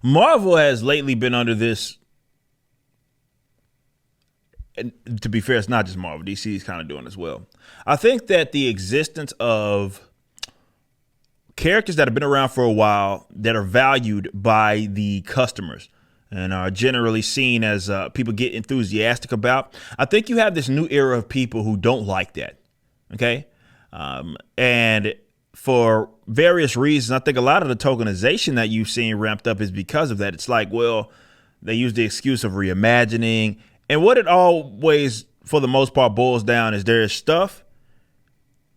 Marvel has lately been under this, and to be fair, it's not just Marvel. DC is kind of doing as well. I think that the existence of characters that have been around for a while that are valued by the customers and are generally seen as people get enthusiastic about. I think you have this new era of people who don't like that. Okay. And for various reasons, I think a lot of the tokenization that you've seen ramped up is because of that. It's like, well, they use the excuse of reimagining. And what it always, for the most part, boils down is there is stuff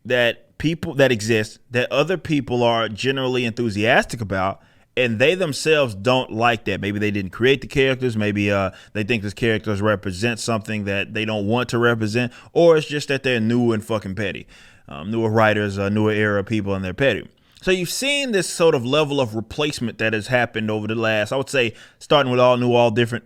that people that exist that other people are generally enthusiastic about, and they themselves don't like that. Maybe they didn't create the characters. Maybe they think these characters represent something that they don't want to represent, or it's just that they're new and fucking petty. Newer writers, newer era people, and they're petty. So you've seen this sort of level of replacement that has happened over the last, I would say, starting with all new, all different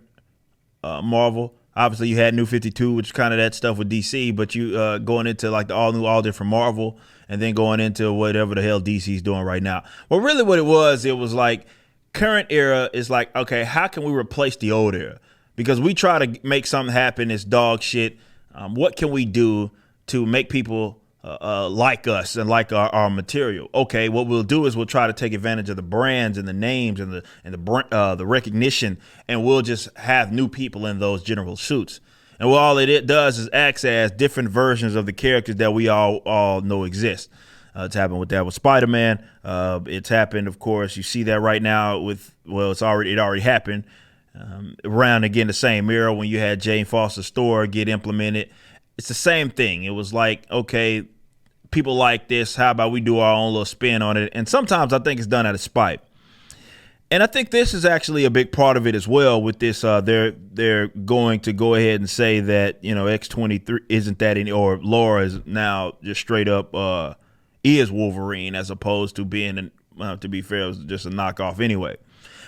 Marvel. Obviously, you had New 52, which is kind of that stuff with DC, but you going into like the all new, all different Marvel, and then going into whatever the hell DC's doing right now. Well, really what it was like current era is like, okay, how can we replace the old era? Because we try to make something happen, it's dog shit. What can we do to make people like us and like our material? Okay, what we'll do is we'll try to take advantage of the brands and the names and the recognition, and we'll just have new people in those general suits. And what all it does is acts as different versions of the characters that we all know exist. It's happened with that with Spider-Man. It's happened, of course. You see that right now with, well, it already happened around again the same era when you had Jane Foster's store get implemented. It's the same thing. It was like, okay, people like this. How about we do our own little spin on it? And sometimes I think it's done out of spite. And I think this is actually a big part of it as well with this. They're going to go ahead and say that, you know, X-23 isn't that any, or Laura is now just straight up is Wolverine, as opposed to being, to be fair, it was just a knockoff anyway.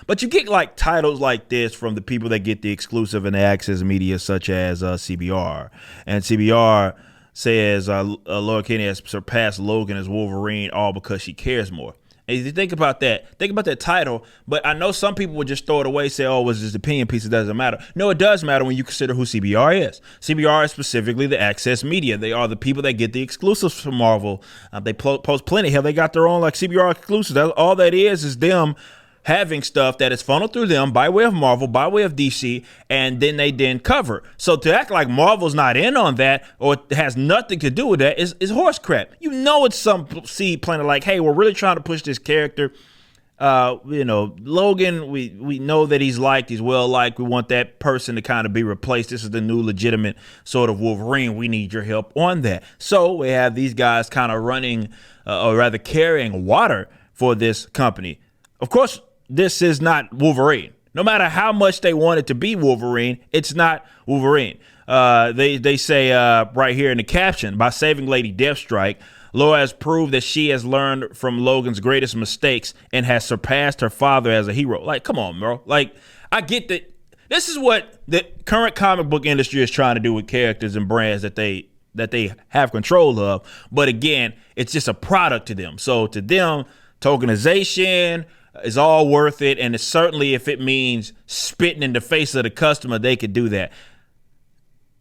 But you get like titles like this from the people that get the exclusive and the access media, such as CBR. And CBR says Laura Kinney has surpassed Logan as Wolverine all because she cares more. And if you think about that title, but I know some people would just throw it away, say, oh, it was just an opinion piece, it doesn't matter. No, it does matter when you consider who CBR is. CBR is specifically the access media. They are the people that get the exclusives from Marvel. They post plenty. Hell, they got their own like CBR exclusives. All that is them having stuff that is funneled through them by way of Marvel, by way of DC, and then they cover. So to act like Marvel's not in on that or it has nothing to do with that is horse crap. You know, it's some seed planted like, hey, we're really trying to push this character. Logan, we know that he's well liked. We want that person to kind of be replaced. This is the new legitimate sort of Wolverine. We need your help on that. So we have these guys kind of running, or rather carrying water for this company. Of course, this is not Wolverine. No matter how much they want it to be Wolverine, it's not Wolverine. They say right here in the caption, by saving Lady Deathstrike, Laura has proved that she has learned from Logan's greatest mistakes and has surpassed her father as a hero. Like, come on, bro. Like, I get that. This is what the current comic book industry is trying to do with characters and brands that they have control of. But again, it's just a product to them. So to them, tokenization is all worth it, and it's certainly if it means spitting in the face of the customer, they could do that.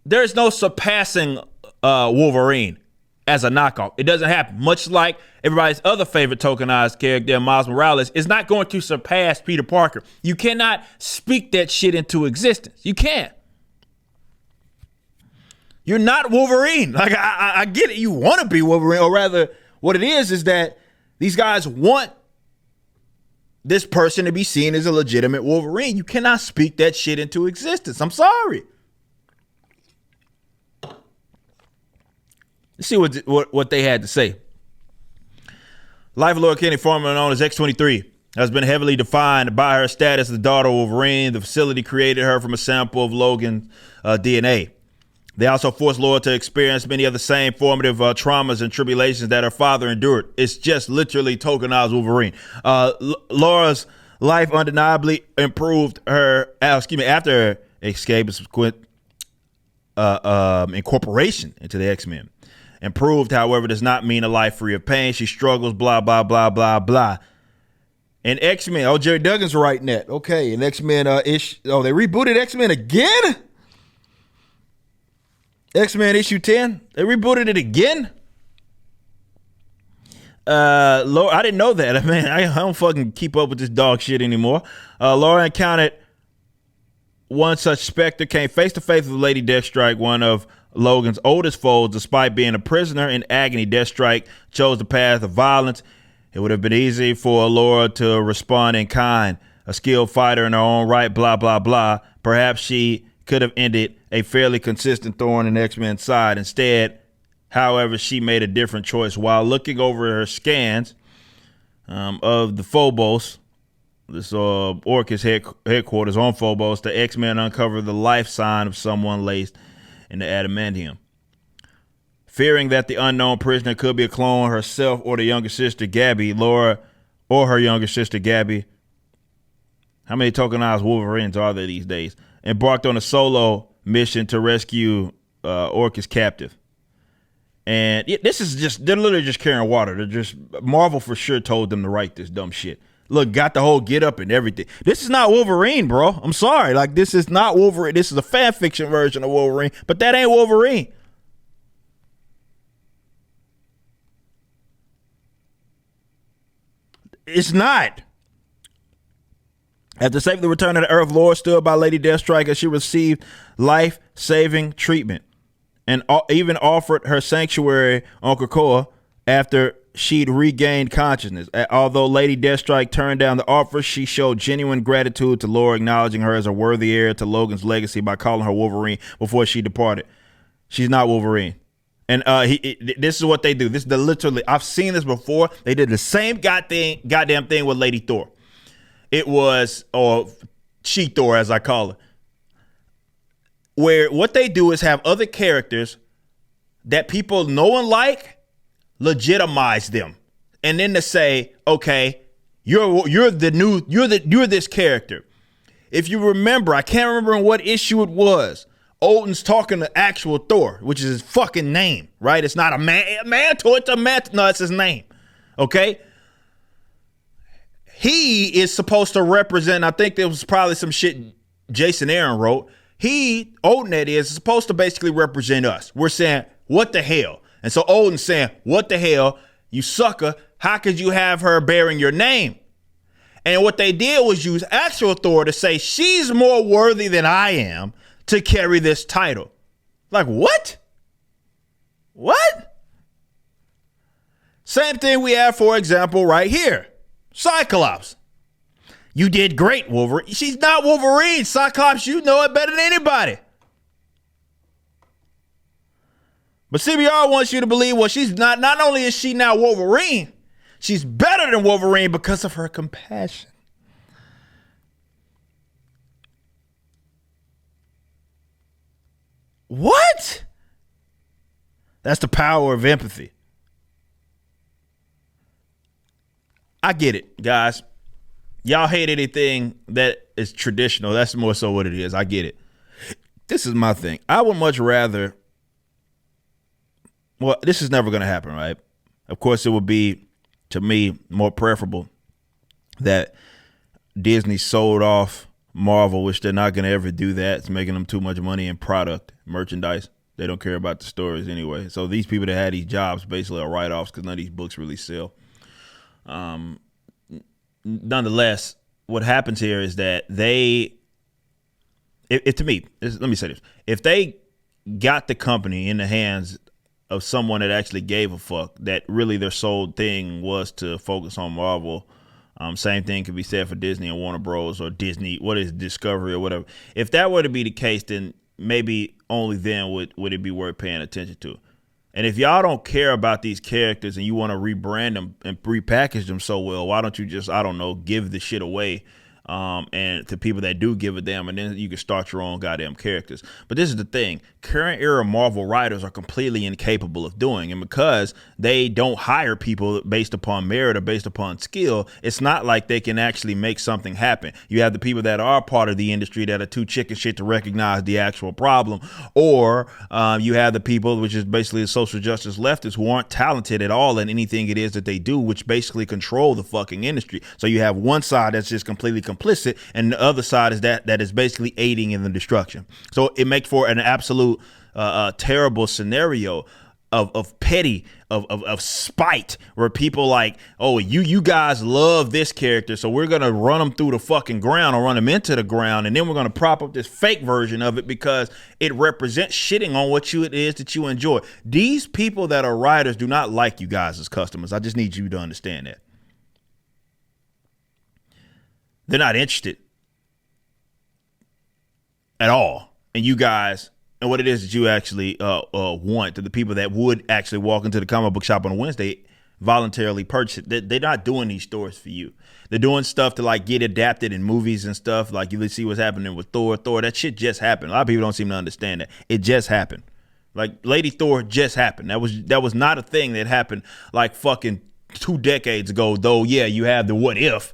There's no surpassing Wolverine as a knockoff. It doesn't happen. Much like everybody's other favorite tokenized character, Miles Morales, is not going to surpass Peter Parker. You cannot speak that shit into existence. You can't. You're not Wolverine. Like, I get it. You want to be Wolverine, or rather, what it is that these guys want this person to be seen as a legitimate Wolverine. You cannot speak that shit into existence. I'm sorry. Let's see what they had to say. Life of Laura Kinney, formerly known as X-23, has been heavily defined by her status as the daughter of Wolverine. The facility created her from a sample of Logan's DNA. They also forced Laura to experience many of the same formative traumas and tribulations that her father endured. It's just literally tokenized Wolverine. Laura's life undeniably improved after her escape and subsequent incorporation into the X-Men. Improved, however, does not mean a life free of pain. She struggles, blah, blah, blah, blah, blah. And X-Men. Oh, Jerry Duggan's writing that. Okay, and X-Men they rebooted X-Men again? X-Men issue 10? They rebooted it again? Laura, I didn't know that. Man, I don't fucking keep up with this dog shit anymore. Laura encountered one such specter, came face to face with Lady Deathstrike, one of Logan's oldest foes. Despite being a prisoner in agony, Deathstrike chose the path of violence. It would have been easy for Laura to respond in kind, a skilled fighter in her own right, blah, blah, blah. Perhaps she could have ended a fairly consistent thorn in X-Men's side. Instead, however, she made a different choice. While looking over her scans of the Phobos, this Orchis headquarters on Phobos, the X-Men uncovered the life sign of someone laced in the adamantium. Fearing that the unknown prisoner could be a clone herself or the younger sister Gabby, Laura, or her younger sister Gabby, how many tokenized Wolverines are there these days, embarked on a solo mission to rescue Orchis captive. And this is just, they're literally just carrying water. They're just, Marvel for sure told them to write this dumb shit. Look, got the whole get up and everything. This is not Wolverine, bro. I'm sorry. Like, this is not Wolverine. This is a fan fiction version of Wolverine, but that ain't Wolverine. It's not. After safely returning to Earth, Laura stood by Lady Deathstrike as she received life-saving treatment and even offered her sanctuary on Krakoa after she'd regained consciousness. Although Lady Deathstrike turned down the offer, she showed genuine gratitude to Laura, acknowledging her as a worthy heir to Logan's legacy by calling her Wolverine before she departed. She's not Wolverine. And this is what they do. This is literally, I've seen this before. They did the same goddamn thing with Lady Thor. It was, or She-Thor as I call her, where what they do is have other characters that people know and like, legitimize them, and then to say, okay, you're this character. If you remember, I can't remember in what issue it was, Odin's talking to actual Thor, which is his fucking name, right? It's not a mantle, it's a mantle. No, it's his name. Okay. He is supposed to represent, I think there was probably some shit Jason Aaron wrote. Odin that is supposed to basically represent us. We're saying, what the hell? And so Odin's saying, what the hell, you sucker, how could you have her bearing your name? And what they did was use actual Thor to say, she's more worthy than I am to carry this title. Like, what? What? Same thing we have, for example, right here. Cyclops. You did great, Wolverine. She's not Wolverine. Cyclops, you know it better than anybody. But CBR wants you to believe, well, she's not only is she now Wolverine, she's better than Wolverine because of her compassion. What? That's the power of empathy. I get it, guys. Y'all hate anything that is traditional. That's more so what it is. I get it. This is my thing. I would much rather, well, this is never going to happen, right? Of course, it would be, to me, more preferable that Disney sold off Marvel, which they're not going to ever do that. It's making them too much money in product, merchandise. They don't care about the stories anyway. So these people that had these jobs basically are write-offs because none of these books really sell. Nonetheless, what happens here is that to me, let me say this. If they got the company in the hands of someone that actually gave a fuck, that really their sole thing was to focus on Marvel, same thing could be said for Disney and Warner Bros. Or Disney, what is Discovery or whatever. If that were to be the case, then maybe only then would it be worth paying attention to. And if y'all don't care about these characters and you want to rebrand them and repackage them so well, why don't you just, I don't know, give the shit away and to people that do give a damn, and then you can start your own goddamn characters. But this is the thing: current era Marvel writers are completely incapable of doing, and because they don't hire people based upon merit or based upon skill, it's not like they can actually make something happen. You have the people that are part of the industry that are too chicken shit to recognize the actual problem, or you have the people, which is basically the social justice leftists, who aren't talented at all in anything it is that they do, which basically control the fucking industry. So you have one side that's just completely complicit, and the other side is that is basically aiding in the destruction. So it makes for an absolute terrible scenario of petty, of spite, where people like, oh, you guys love this character, so we're gonna run them through the fucking ground or run them into the ground, and then we're gonna prop up this fake version of it because it represents shitting on what it is that you enjoy. These people that are writers do not like you guys as customers. I just need you to understand that. They're not interested at all in you guys and what it is that you actually want. To the people that would actually walk into the comic book shop on a Wednesday, voluntarily purchase it. They're not doing these stories for you. They're doing stuff to like get adapted in movies and stuff. Like you see what's happening with Thor. That shit just happened. A lot of people don't seem to understand that. It just happened. Like Lady Thor just happened. That was not a thing that happened like fucking 2 decades ago. Though, yeah, you have the what if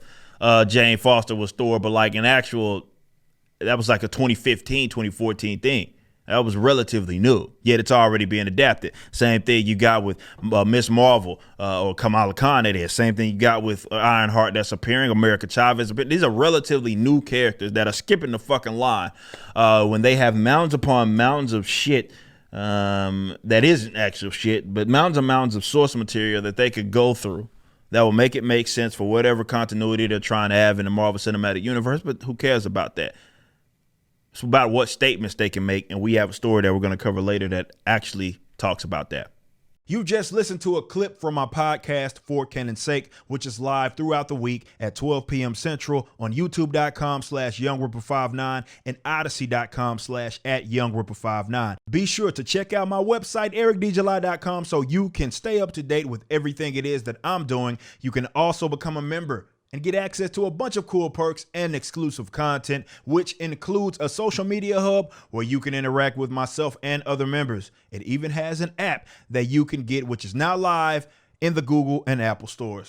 Jane Foster was Thor, but like in actual, that was like a 2015, 2014 thing. That was relatively new, yet it's already being adapted. Same thing you got with Miss Marvel or Kamala Khan. It is. Same thing you got with Ironheart that's appearing, America Chavez. These are relatively new characters that are skipping the fucking line when they have mountains upon mountains of shit that isn't actual shit, but mountains and mountains of source material that they could go through that will make it make sense for whatever continuity they're trying to have in the Marvel Cinematic Universe. But who cares about that? It's about what statements they can make, and we have a story that we're going to cover later that actually talks about that. You just listened to a clip from my podcast, For Canon's Sake, which is live throughout the week at 12 p.m. Central on youtube.com/YoungRipper59 and odyssey.com/@YoungRipper59. Be sure to check out my website, ericdjuly.com, so you can stay up to date with everything it is that I'm doing. You can also become a member and get access to a bunch of cool perks and exclusive content, which includes a social media hub where you can interact with myself and other members. It even has an app that you can get, which is now live in the Google and Apple stores.